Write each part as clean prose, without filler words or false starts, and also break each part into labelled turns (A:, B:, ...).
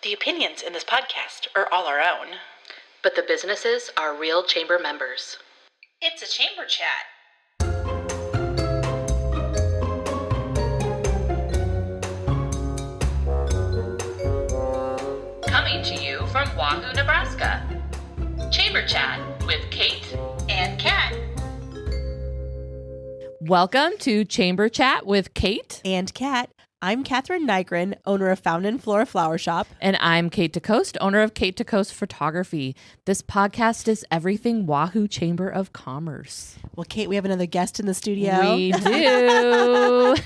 A: The opinions in this podcast are all our own.
B: But the businesses are real chamber members.
A: It's a chamber chat.
B: Coming to you from Wahoo, Nebraska. Chamber Chat with Kate
A: And Kat.
C: Welcome to Chamber Chat with Kate.
D: And Kat. I'm Catherine Nygren, owner of Fountain and Flora Flower Shop.
C: And I'm Kate DeCoste, owner of Kate DeCoste Photography. This podcast is everything Wahoo Chamber of Commerce.
D: Well, Kate, we have another guest in the studio.
C: We do.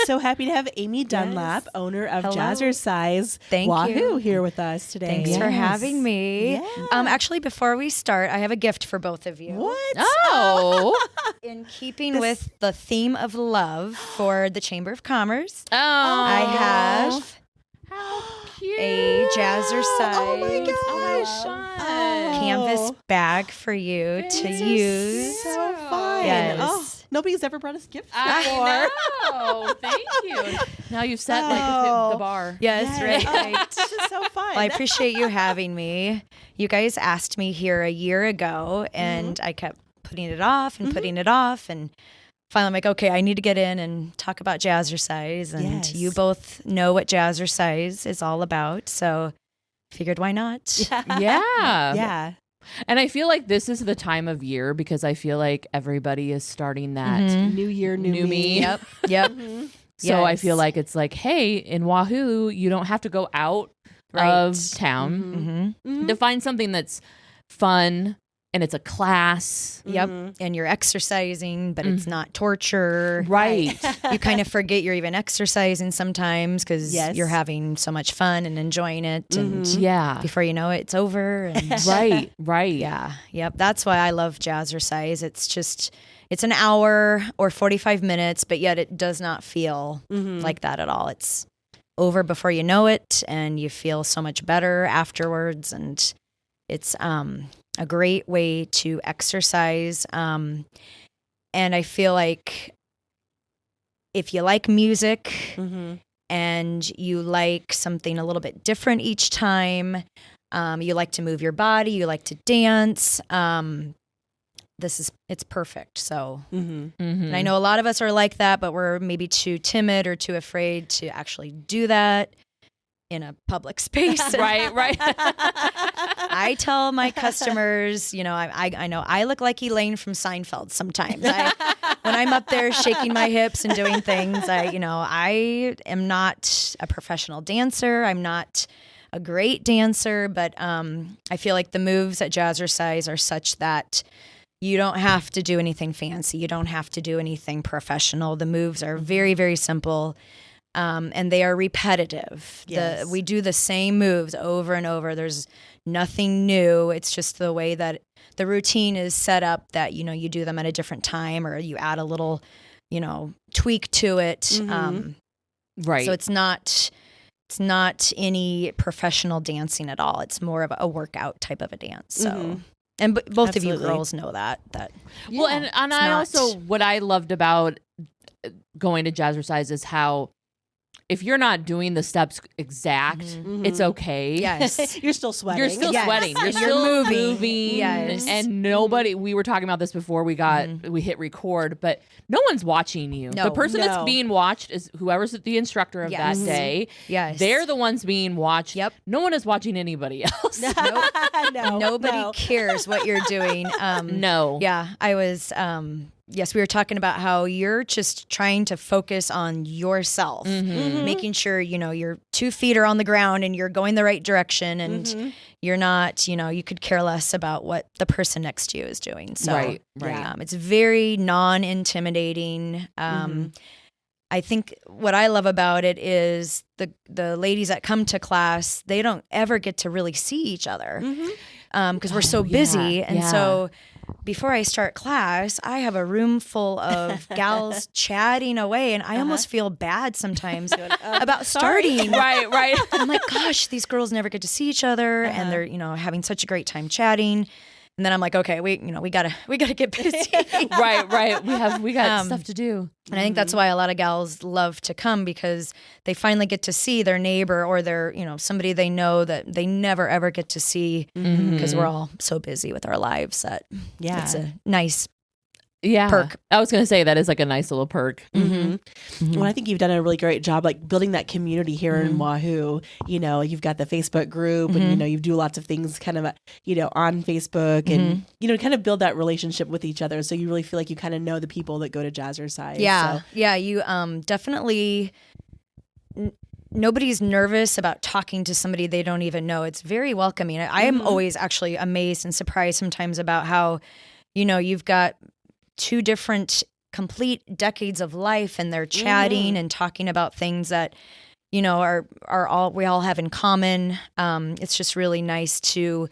D: So happy to have Amy Dunlap, owner of
E: Hello.
D: Jazzercise
E: Thank
D: Wahoo,
E: you.
D: here with us today.
E: Thanks for having me.
D: Yeah.
E: Actually, before we start, I have a gift for both of you.
D: What?
C: Oh.
E: In keeping with the theme of love for the Chamber of Commerce,
C: Oh.
E: I have
C: How cute.
E: a Jazzercise
D: Oh my gosh.
E: canvas bag for you to use.
D: So fun.
E: Yes.
D: Oh, nobody's ever brought us gifts before.
C: I know. Thank you. Now you've set like the bar.
E: Yes, right.
D: This is so fun.
E: Well, I appreciate you having me. You guys asked me here a year ago, and I kept putting it off and putting it off, and finally I'm like, okay, I need to get in and talk about Jazzercise, and
D: Yes.
E: you both know what Jazzercise is all about, so figured why not?
C: Yeah.
D: Yeah.
C: And I feel like this is the time of year because I feel like everybody is starting that.
D: New year, new
C: New me.
E: Yep, yep.
C: So I
E: Yes.
C: feel like it's like, hey, in Wahoo, you don't have to go out of town to find something that's fun and it's a class.
E: Yep, and you're exercising, but it's not torture.
C: Right.
E: You kind of forget you're even exercising sometimes because
D: Yes.
E: you're having so much fun and enjoying it, and
C: Yeah.
E: before you know it, it's over. And
C: Right.
E: yeah, yep. That's why I love Jazzercise. It's an hour or 45 minutes, but yet it does not feel like that at all. It's over before you know it, and you feel so much better afterwards. And it's a great way to exercise. And I feel like if you like music and you like something a little bit different each time, you like to move your body, you like to dance, it's perfect. So, and I know a lot of us are like that, but we're maybe too timid or too afraid to actually do that in a public space.
C: Right.
E: I tell my customers, I know I look like Elaine from Seinfeld sometimes. When I'm up there shaking my hips and doing things, I am not a professional dancer. I'm not a great dancer, but I feel like the moves at Jazzercise are such that you don't have to do anything fancy. You don't have to do anything professional. The moves are very, very simple. And they are repetitive.
D: Yes.
E: We do the same moves over and over. There's nothing new. It's just the way that the routine is set up that, you do them at a different time or you add a little, tweak to it.
C: Right.
E: So it's not any professional dancing at all. It's more of a workout type of a dance. So, and both
D: Absolutely.
E: of you girls know that.
C: Well, and I
E: not-
C: also, what I loved about going to Jazzercise is how if you're not doing the steps exact, it's okay.
E: Yes.
D: You're still sweating.
C: You're still
E: Yes.
C: sweating. You're
E: You're
C: still
E: moving. Yes.
C: And nobody, we were talking about this before we hit record, but no one's watching you.
E: No.
C: The person
D: No.
C: that's being watched is whoever's the instructor of
E: Yes.
C: that day.
E: Yes.
C: They're the ones being watched.
E: Yep.
C: No one is watching anybody else.
D: No,
E: Nobody
D: no.
E: cares what you're doing.
C: No.
E: Yeah, I was. Yes, we were talking about how you're just trying to focus on yourself, making sure your 2 feet are on the ground and you're going the right direction, and you're not. You could care less about what the person next to you is doing. So,
C: Right.
E: it's very non-intimidating. I think what I love about it is the ladies that come to class, they don't ever get to really see each other because we're so busy. And so before I start class, I have a room full of gals chatting away, and I almost feel bad sometimes about starting.
C: Right.
E: I'm like, gosh, these girls never get to see each other, and they're having such a great time chatting. And then I'm like, okay, we gotta get busy.
C: Right. We got stuff to do.
E: And I think that's why a lot of gals love to come, because they finally get to see their neighbor or their, somebody they know that they never ever get to see, because we're all so busy with our lives that it's a nice perk.
C: I was gonna say that is like a nice little perk.
D: Well, I think you've done a really great job like building that community here in Wahoo. You've got the Facebook group and you do lots of things kind of on Facebook and kind of build that relationship with each other, so you really feel like you kind of know the people that go to Jazzercise.
E: You definitely nobody's nervous about talking to somebody they don't even know. It's very welcoming. I am always actually amazed and surprised sometimes about how you've got two different complete decades of life, and they're chatting and talking about things that are all we all have in common. It's just really nice to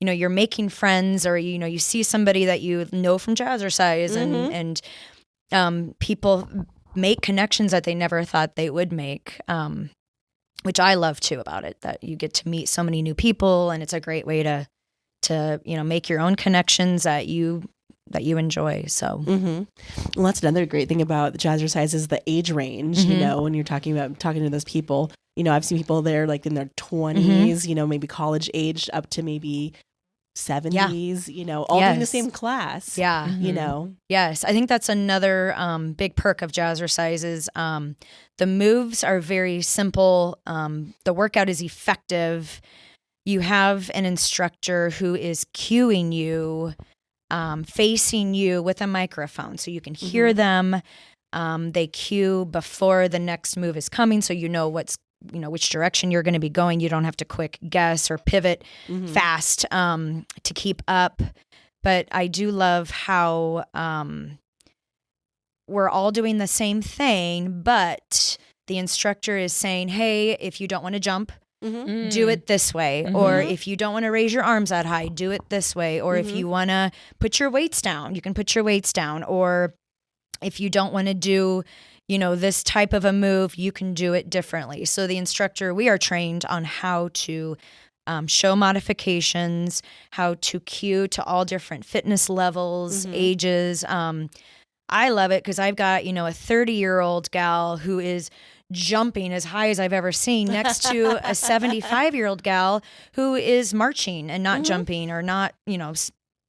E: you're making friends, or you see somebody that you know from Jazzercise, and people make connections that they never thought they would make, which I love too about it, that you get to meet so many new people, and it's a great way to make your own connections that you enjoy. So
D: well, that's another great thing about the Jazzercise is the age range. When you're talking to those people, I've seen people there like in their 20s, maybe college age up to maybe 70s, all doing the same class.
E: Yes, I think that's another big perk of Jazzercise is the moves are very simple. The workout is effective. You have an instructor who is cueing you, facing you with a microphone, so you can hear them. They cue before the next move is coming, so which direction you're going to be going. You don't have to quick guess or pivot fast to keep up. But I do love how we're all doing the same thing, but the instructor is saying, hey, if you don't want to jump, do it this way. Or if you don't want to raise your arms that high, do it this way. Or if you want to put your weights down, you can put your weights down. Or if you don't want to do, this type of a move, you can do it differently. So the instructor, we are trained on how to show modifications, how to cue to all different fitness levels, ages. I love it because I've got, a 30-year-old gal who is jumping as high as I've ever seen next to a 75-year-old gal who is marching and not jumping or not,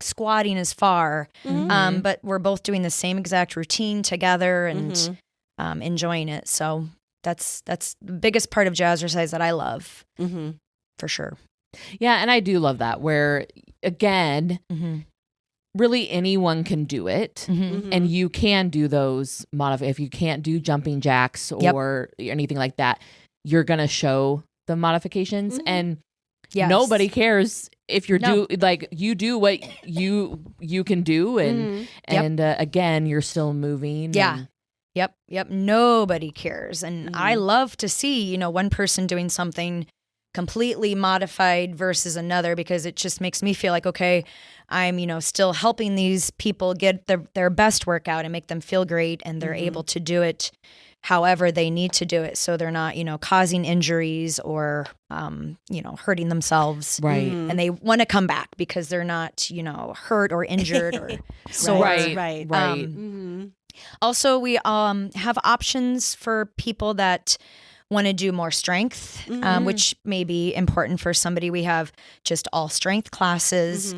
E: squatting as far. But we're both doing the same exact routine together and enjoying it. So that's the biggest part of Jazzercise that I love, for sure.
C: Yeah, and I do love that, where, again, really anyone can do it, and you can do those if you can't do jumping jacks or anything like that, you're going to show the modifications, and nobody cares if you're you do what you can do, and again, you're still moving.
E: Yep. Nobody cares. And I love to see, one person doing something completely modified versus another, because it just makes me feel like, okay, I'm, still helping these people get their best workout and make them feel great, and they're able to do it however they need to do it, so they're not, causing injuries or, hurting themselves.
C: Right.
E: And they want to come back because they're not, hurt or injured or sore.
C: Right.
E: Also, we have options for people that want to do more strength, which may be important for somebody. We have just all strength classes.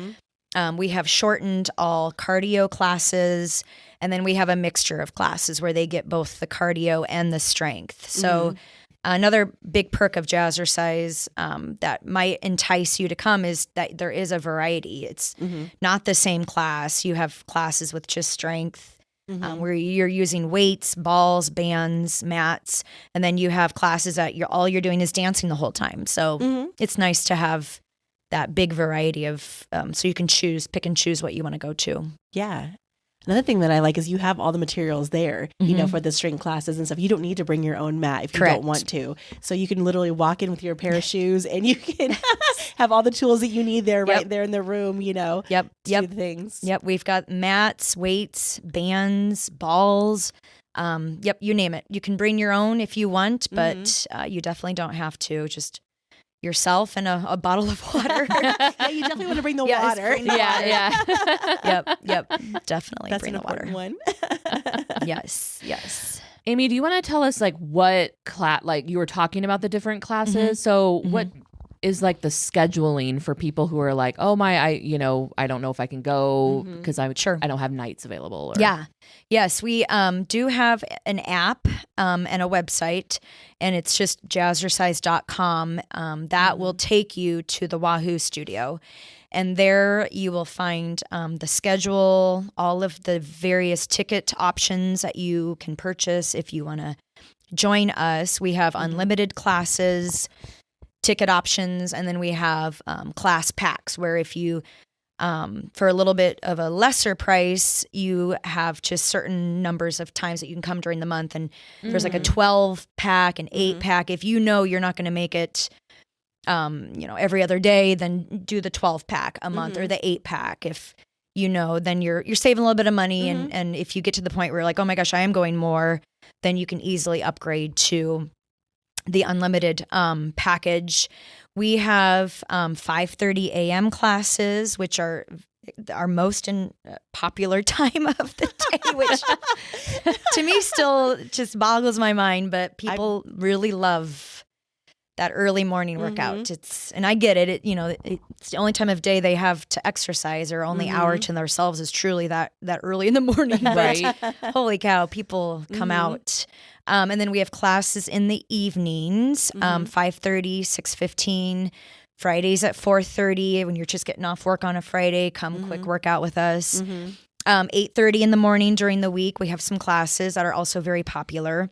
E: We have shortened all cardio classes. And then we have a mixture of classes where they get both the cardio and the strength. So another big perk of Jazzercise that might entice you to come is that there is a variety. It's not the same class. You have classes with just strength, where you're using weights, balls, bands, mats, and then you have classes that all you're doing is dancing the whole time. So it's nice to have that big variety of, so you can pick and choose what you want to go to.
D: Yeah. Another thing that I like is you have all the materials there, for the strength classes and stuff. You don't need to bring your own mat if you don't want to. So you can literally walk in with your pair of shoes and you can have all the tools that you need there, right there in the room, to do things.
E: Yep. We've got mats, weights, bands, balls. You name it. You can bring your own if you want, but you definitely don't have to. Just yourself and a bottle of water.
D: Yeah, you definitely want to bring the
E: Yes,
D: water.
E: bring the water. Yep. Definitely
D: That's
E: bring
D: an
E: the water.
D: important one.
E: Yes.
C: Amy, do you want to tell us like what class, like you were talking about the different classes. So what is like the scheduling for people who are like, oh I don't know if I can go because I don't have nights available. Or...
E: Yes, we do have an app and a website, and it's just jazzercise.com. That will take you to the Wahoo studio. And there you will find the schedule, all of the various ticket options that you can purchase if you want to join us. We have unlimited classes, ticket options, and then we have class packs where if you, for a little bit of a lesser price, you have just certain numbers of times that you can come during the month. And there's like a 12 pack, an 8 pack. If you know you're not going to make it every other day, then do the 12 pack a month or the 8 pack. If you know, then you're saving a little bit of money. And if you get to the point where you're like, oh my gosh, I am going more, then you can easily upgrade to the unlimited package. We have 5:30 a.m. classes, which are our most popular time of the day, which to me still just boggles my mind, but people really love that early morning workout. And I get it. It's the only time of day they have to exercise, or only hour to themselves is truly that early in the morning.
C: Right.
E: Holy cow, people come out. And then we have classes in the evenings, 5:30, 6:15, Fridays at 4:30. When you're just getting off work on a Friday, come quick workout with us. 8:30 in the morning during the week, we have some classes that are also very popular.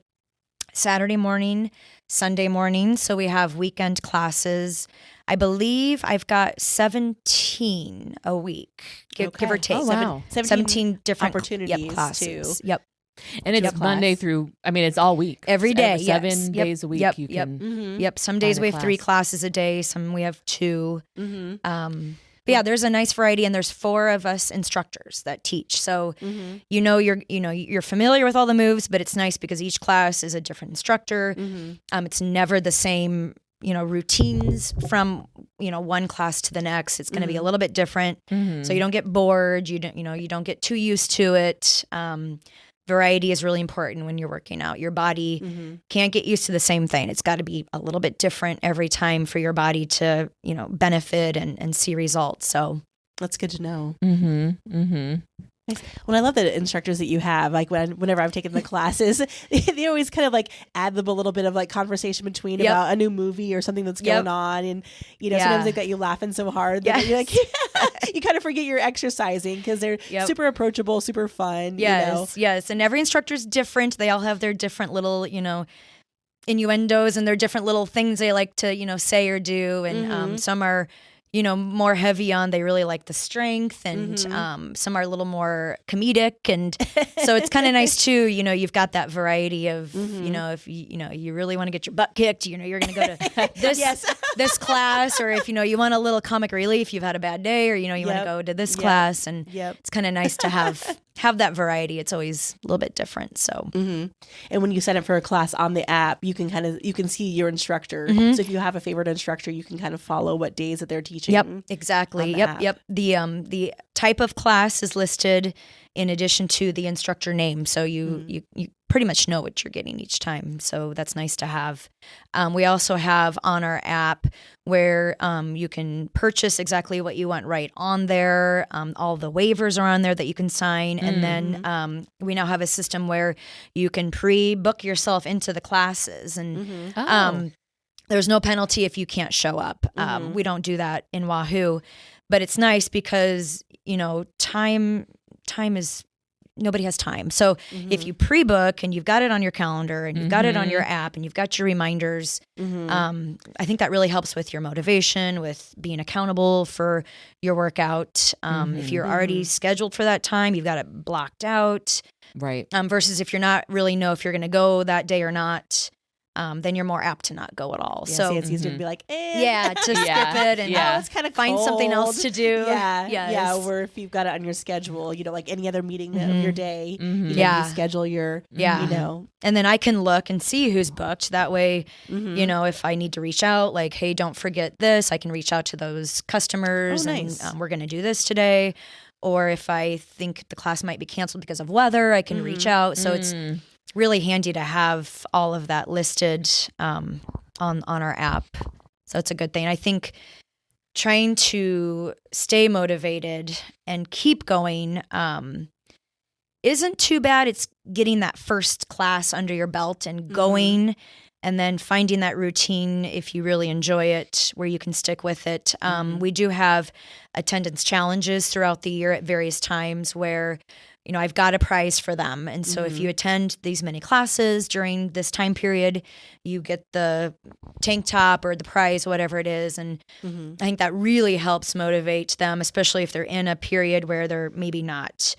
E: Saturday morning, Sunday morning. So we have weekend classes. I believe I've got 17 a week, give or take.
C: Oh, wow.
E: 17 different
D: opportunities
E: classes.
D: too.
E: Yep.
C: And it's Monday through, it's all week.
E: Every day.
C: 7 days a week. You can.
E: Yep. Some days we have 3
C: class.
E: classes a day. Some we have 2. But yeah, there's a nice variety, and there's 4 of us instructors that teach. So you're familiar with all the moves, but it's nice because each class is a different instructor. It's never the same routines from one class to the next. It's going to be a little bit different, so you don't get bored. You don't get too used to it. Variety is really important when you're working out. Your body can't get used to the same thing. It's got to be a little bit different every time for your body to, benefit and see results. So
D: that's good to know. Nice. Well, I love the instructors that you have. Like whenever I've taken the classes, they always kind of like add them a little bit of like conversation between about a new movie or something that's going on, and sometimes they got you laughing so hard that you're like, you kind of forget you're exercising because they're super approachable, super fun.
E: Yes, and every instructor's different. They all have their different little innuendos and their different little things they like to say or do, and some are more heavy on, they really like the strength, and some are a little more comedic. And so it's kind of nice too, you've got that variety of, if you really want to get your butt kicked, you're going to go to this class, or if, you want a little comic relief, you've had a bad day, or, you want to go to this class. And it's kind of nice to have that variety. It's always a little bit different. So,
D: and when you sign up for a class on the app, you can see your instructor. So if you have a favorite instructor, you can kind of follow what days that they're teaching.
E: Yep, exactly. Yep. The type of class is listed in addition to the instructor name, so you pretty much know what you're getting each time. So that's nice to have. We also have on our app where you can purchase exactly what you want right on there. All the waivers are on there that you can sign, and then we now have a system where you can pre-book yourself into the classes, and there's no penalty if you can't show up. We don't do that in Wahoo, but it's nice because, time is, nobody has time. So if you pre-book and you've got it on your calendar and you've got it on your app and you've got your reminders, I think that really helps with your motivation, with being accountable for your workout. If you're already scheduled for that time, you've got it blocked out.
C: Right.
E: Versus if you're not really know if you're going to go that day or not. then you're more apt to not go at all.
D: Yeah,
E: so
D: it's easier to be like,
E: to skip it and
D: it's kind of
E: find something else to do.
D: Yeah. Or if you've got it on your schedule, like any other meeting of your day, you schedule your,
E: And then I can look and see who's booked. That way, if I need to reach out, like, hey, don't forget this, I can reach out to those customers.
D: Nice.
E: And we're going to do this today. Or if I think the class might be canceled because of weather, I can reach out. So it's really handy to have all of that listed on our app. So it's a good thing. I think trying to stay motivated and keep going isn't too bad. It's getting that first class under your belt and going and then finding that routine if you really enjoy it where you can stick with it. We do have attendance challenges throughout the year at various times where I've got a prize for them. And so if you attend these many classes during this time period, you get the tank top or the prize, whatever it is. And I think that really helps motivate them, especially if they're in a period where they're maybe not,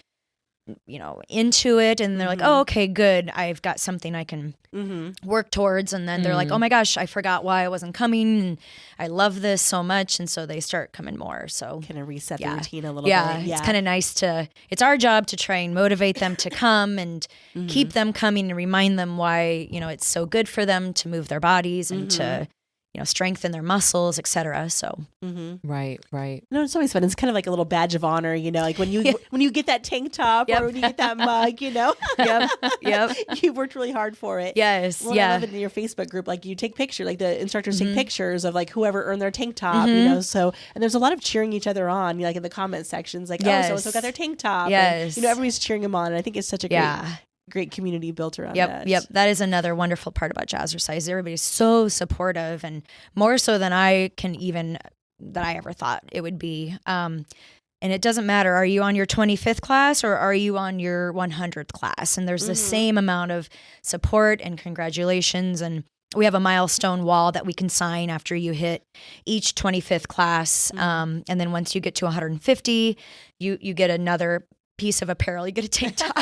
E: into it. And they're like, oh, okay, good. I've got something I can work towards. And then they're like, oh my gosh, I forgot why I wasn't coming. And I love this so much. And so they start coming more. So
D: kind of reset the routine a little bit.
E: Yeah, it's kind of nice it's our job to try and motivate them to come and keep them coming and remind them why, it's so good for them to move their bodies and to, strengthen their muscles, etc. So
C: right.
D: It's always fun. It's kind of like a little badge of honor, like when you get that tank top or when you get that mug,
E: Yep.
D: You worked really hard for it.
E: Yes.
D: Well, I love it in your Facebook group. Like you take pictures, like the instructors take pictures of like whoever earned their tank top, So and there's a lot of cheering each other on, like in the comment sections, like oh, so and so got their tank top.
E: Yes.
D: And, everybody's cheering them on, and I think it's such a great community built around that.
E: Yep. That is another wonderful part about Jazzercise. Everybody's so supportive and more so than I ever thought it would be. And it doesn't matter. Are you on your 25th class or are you on your 100th class? And there's the same amount of support and congratulations. And we have a milestone wall that we can sign after you hit each 25th class. And then once you get to 150, you get another piece of apparel. You get a tank top,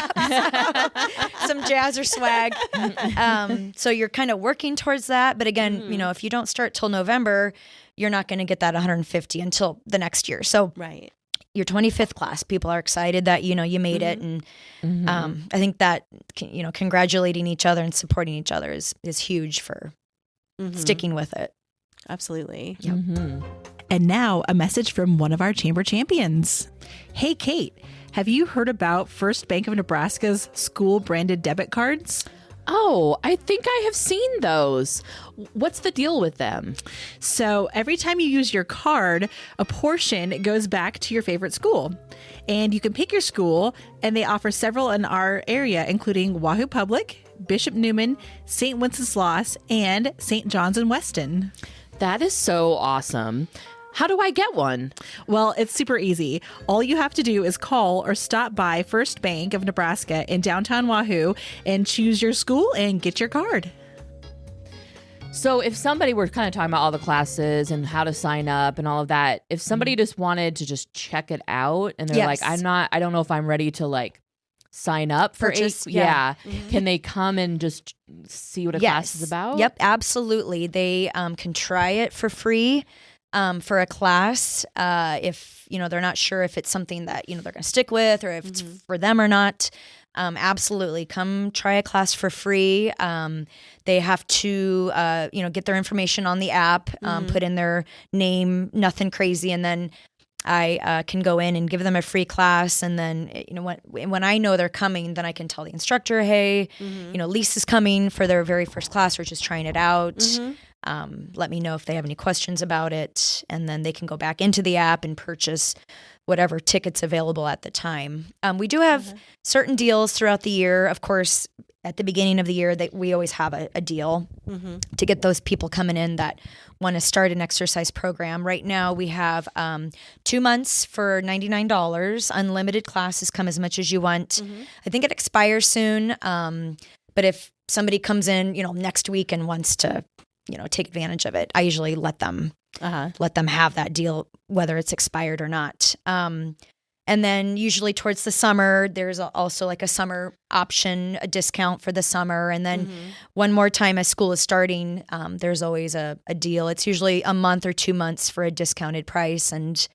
E: some Jazzer swag. So you're kind of working towards that. But again, if you don't start till November, you're not going to get that 150 until the next year. So your 25th class, people are excited that, you made it. And I think that, congratulating each other and supporting each other is huge for sticking with it.
D: Absolutely.
E: Yep.
F: And now a message from one of our chamber champions. Hey, Kate, have you heard about First Bank of Nebraska's school branded debit cards?
C: Oh, I think I have seen those. What's the deal with them?
F: So every time you use your card, a portion goes back to your favorite school. And you can pick your school, and they offer several in our area, including Wahoo Public, Bishop Neumann, St. Wenceslaus, and St. John's and Weston.
C: That is so awesome. How do I get one?
F: Well, it's super easy. All you have to do is call or stop by First Bank of Nebraska in downtown Wahoo and choose your school and get your card.
C: So if somebody were kind of talking about all the classes and how to sign up and all of that, if somebody just wanted to just check it out and they're like, I don't know if I'm ready to sign up for
E: Purchase,
C: can they come and just see what a class is about?
E: Yep, absolutely. They can try it for free. For a class, if they're not sure if it's something that they're going to stick with or if it's for them or not, absolutely come try a class for free. They have to get their information on the app, put in their name, nothing crazy, and then I can go in and give them a free class. And then when I know they're coming, then I can tell the instructor, hey, Lisa's coming for their very first class. We're just trying it out. Let me know if they have any questions about it, and then they can go back into the app and purchase whatever tickets available at the time. We do have certain deals throughout the year. Of course, at the beginning of the year, we always have a deal to get those people coming in that want to start an exercise program. Right now, we have 2 months for $99. Unlimited classes, come as much as you want. I think it expires soon, but if somebody comes in, next week and wants to take advantage of it, I usually let them have that deal, whether it's expired or not. And then usually towards the summer, there's also like a summer option, a discount for the summer. And then one more time as school is starting, there's always a deal. It's usually a month or 2 months for a discounted price, and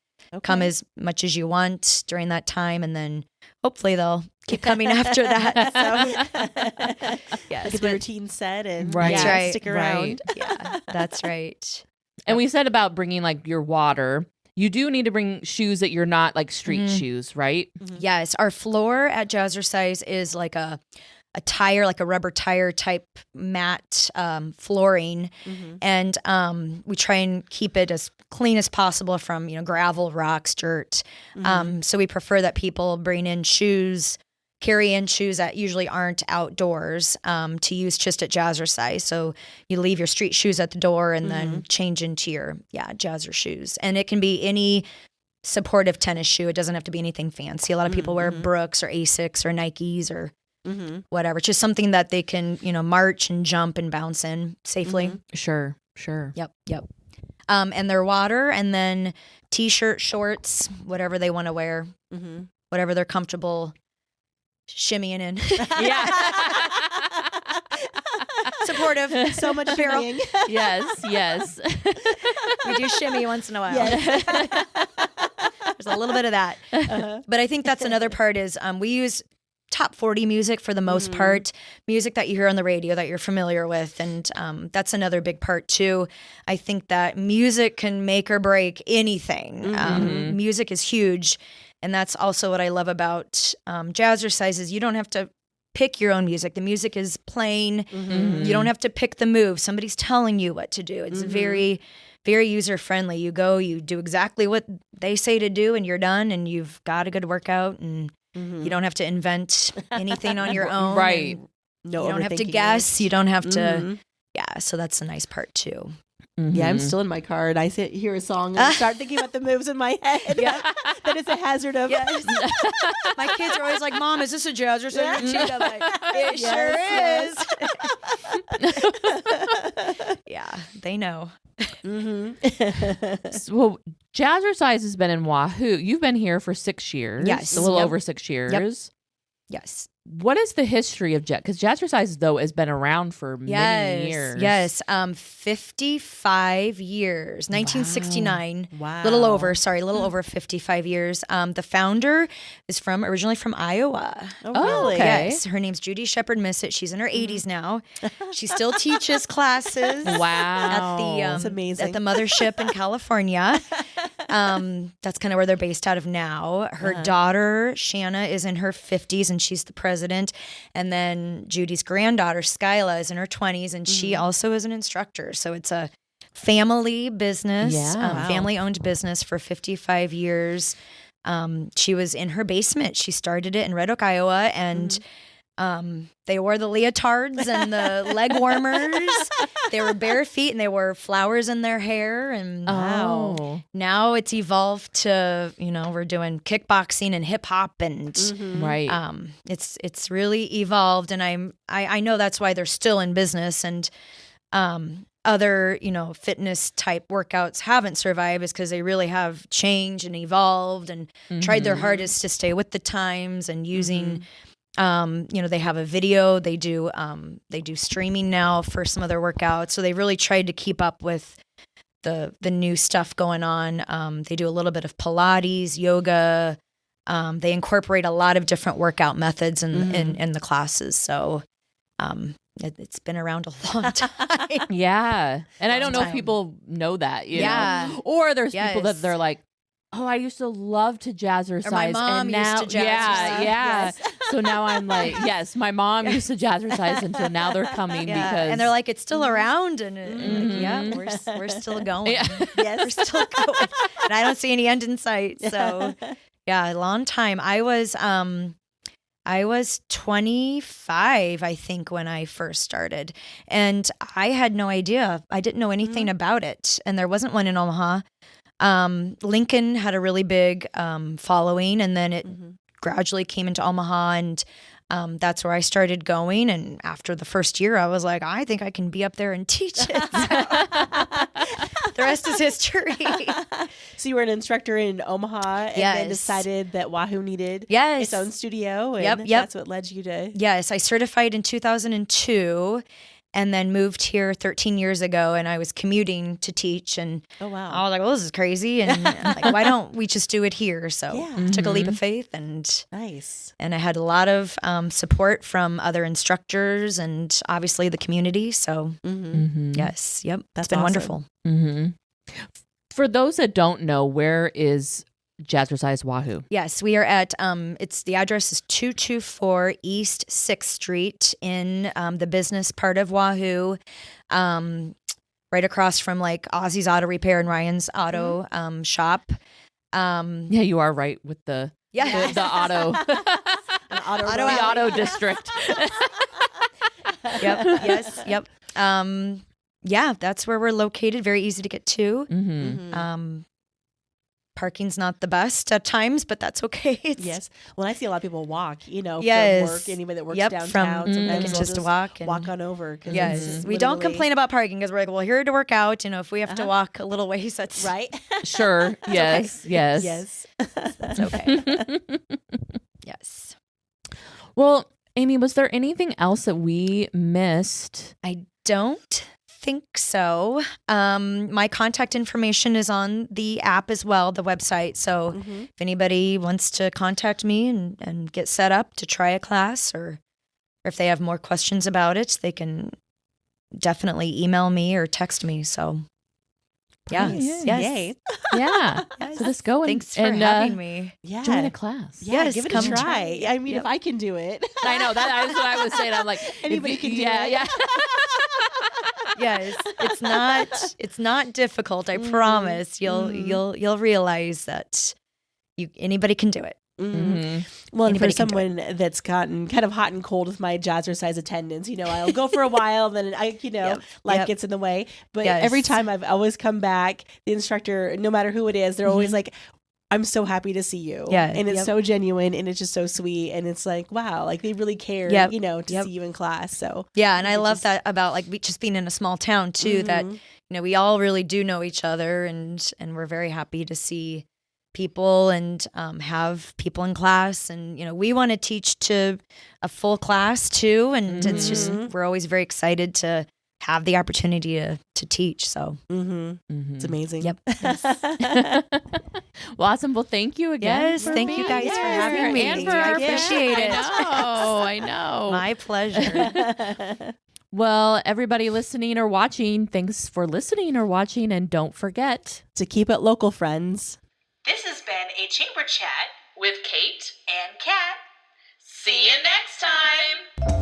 E: come as much as you want during that time. And then hopefully they'll keep coming after that. So
D: Get the routine set and
C: That's
E: right.
D: stick around.
E: Yeah, that's right.
C: And we said about bringing like your water. You do need to bring shoes that you're not like street shoes, right?
E: Yes, our floor at Jazzercise is like a tire, like a rubber tire type mat flooring, and we try and keep it as clean as possible from gravel, rocks, dirt. So we prefer that people bring in shoes, carry in shoes that usually aren't outdoors to use just at Jazzercise. So you leave your street shoes at the door and then change into your Jazzer shoes. And it can be any supportive tennis shoe. It doesn't have to be anything fancy. A lot of people wear Brooks or Asics or Nikes or whatever. It's just something that they can, march and jump and bounce in safely.
C: Sure.
E: Yep. And their water, and then t-shirt, shorts, whatever they want to wear, whatever they're comfortable shimmying in.
C: Yeah.
E: Supportive.
D: So much
E: apparel.
D: shimmying.
C: Yes.
E: We do shimmy once in a while.
D: Yes.
E: There's a little bit of that. But I think that's another part is we use top 40 music for the most part, music that you hear on the radio that you're familiar with. And that's another big part too. I think that music can make or break anything. Music is huge. And that's also what I love about Jazzercise is you don't have to pick your own music. The music is playing. You don't have to pick the move. Somebody's telling you what to do. It's very, very user friendly. You go, you do exactly what they say to do, and you're done, and you've got a good workout, and you don't have to invent anything on your own.
C: Right.
D: No,
E: you don't have to guess. You don't have to. Yeah. So that's the nice part too.
D: Yeah, I'm still in my car and I hear a song and I start thinking about the moves in my head. That is a hazard of.
E: Yes. My kids are always like, "Mom, is this a Jazzercise routine?" I'm like, "It sure is." Yeah, they know.
C: Well, Jazzercise has been in Wahoo. You've been here for 6 years.
E: Yes.
C: A little over 6 years.
E: Yes.
C: What is the history of Because Jazzercise, though, has been around for many years.
E: Yes. 55 years. 1969.
D: Wow.
E: A little over 55 years. The founder is originally from Iowa.
D: Oh, really?
C: okay.
E: Yes. Her name's Judy Shepard Missett. She's in her 80s now. She still teaches classes.
C: Wow.
D: That's amazing.
E: At the mothership in California. That's kind of where they're based out of now. Her daughter, Shanna, is in her 50s and she's the president. And then Judy's granddaughter, Skyla, is in her 20s and she also is an instructor. So it's a family business, family-owned business for 55 years. She was in her basement. She started it in Red Oak, Iowa, and they wore the leotards and the leg warmers. They were bare feet and they wore flowers in their hair. And now it's evolved to, we're doing kickboxing and hip hop and
C: Right.
E: it's really evolved. And I know that's why they're still in business. And other, fitness type workouts haven't survived is because they really have changed and evolved and tried their hardest to stay with the times and using they have a video, they do streaming now for some of their workouts. So they really tried to keep up with the new stuff going on. They do a little bit of Pilates, yoga. They incorporate a lot of different workout methods in the classes. So it's been around a long time.
C: Yeah. And I don't know if
E: time.
C: people know that, you know? Or there's people that they're like, oh, I used to love to Jazzercise.
E: Or my mom
C: and now,
E: used to Jazzercise.
C: Yeah. So now I'm like, yes, my mom used to Jazzercise until now they're coming because.
E: And they're like, it's still around. And like, we're still going.
C: Yeah.
E: Yes, we're still going. And I don't see any end in sight. So a long time. I was 25, I think, when I first started. And I had no idea. I didn't know anything about it. And there wasn't one in Omaha. Lincoln had a really big following, and then it gradually came into Omaha, and that's where I started going. And after the first year, I was like, I think I can be up there and teach it. The rest is history.
D: So you were an instructor in Omaha and then decided that Wahoo needed its own studio. And that's what led you to.
E: Yes, I certified in 2002 and then moved here 13 years ago, and I was commuting to teach, and I was like, well, this is crazy, and I'm like, why don't we just do it here? So took a leap of faith, and and I had a lot of support from other instructors and obviously the community. So yes, that's been wonderful.
C: For those that don't know, where is Jazzercise Wahoo?
E: Yes, we are at, the address is 224 East 6th Street in the business part of Wahoo, right across from like Ozzy's Auto Repair and Ryan's Auto shop.
C: Yeah, you are right with the auto, the auto district.
E: Yep. Yeah, that's where we're located. Very easy to get to. Parking's not the best at times, but that's okay.
D: Well, I see a lot of people walk, from work. Anybody that works downtown, sometimes
E: it's just walk
D: on over.
E: We don't complain about parking because we're like, well, here to work out. If we have to walk a little ways, that's
D: right.
C: Sure. Yes.
E: That's okay. Yes.
C: Well, Amy, was there anything else that we missed?
E: I don't think so. My contact information is on the app as well, the website. So if anybody wants to contact me and get set up to try a class, or if they have more questions about it, they can definitely email me or text me. So yes.
D: Yay.
C: Yeah. So let's go.
E: Thanks for having me.
D: Yeah.
C: Join a class.
D: Yeah, give it a try. I mean, if I can do it.
C: I know. That's what I was saying. I'm like,
D: anybody can do it.
C: Yeah.
E: Yes, it's not difficult. I promise. You'll realize that anybody can do it.
D: Well, and for someone that's gotten kind of hot and cold with my Jazzercise attendance, I'll go for a while, then life gets in the way. But every time I've always come back, the instructor, no matter who it is, they're always like, I'm so happy to see you. Yeah. And it's so genuine, and it's just so sweet. And it's like, wow, like they really care, to see you in class. So
E: and I love that about like just being in a small town too, that, we all really do know each other, and we're very happy to see people and have people in class. And, we want to teach to a full class too. And it's just, we're always very excited to have the opportunity to teach. So
D: it's amazing.
E: Yep.
C: Well, awesome. Well, thank you again.
E: Yes, thank you guys for having me. I appreciate it.
C: I know.
E: My pleasure.
C: Well, everybody listening or watching, thanks for listening or watching, and don't forget
D: to keep it local, friends.
A: This has been a Chamber Chat
B: with Kate
A: and Kat.
B: See you next time.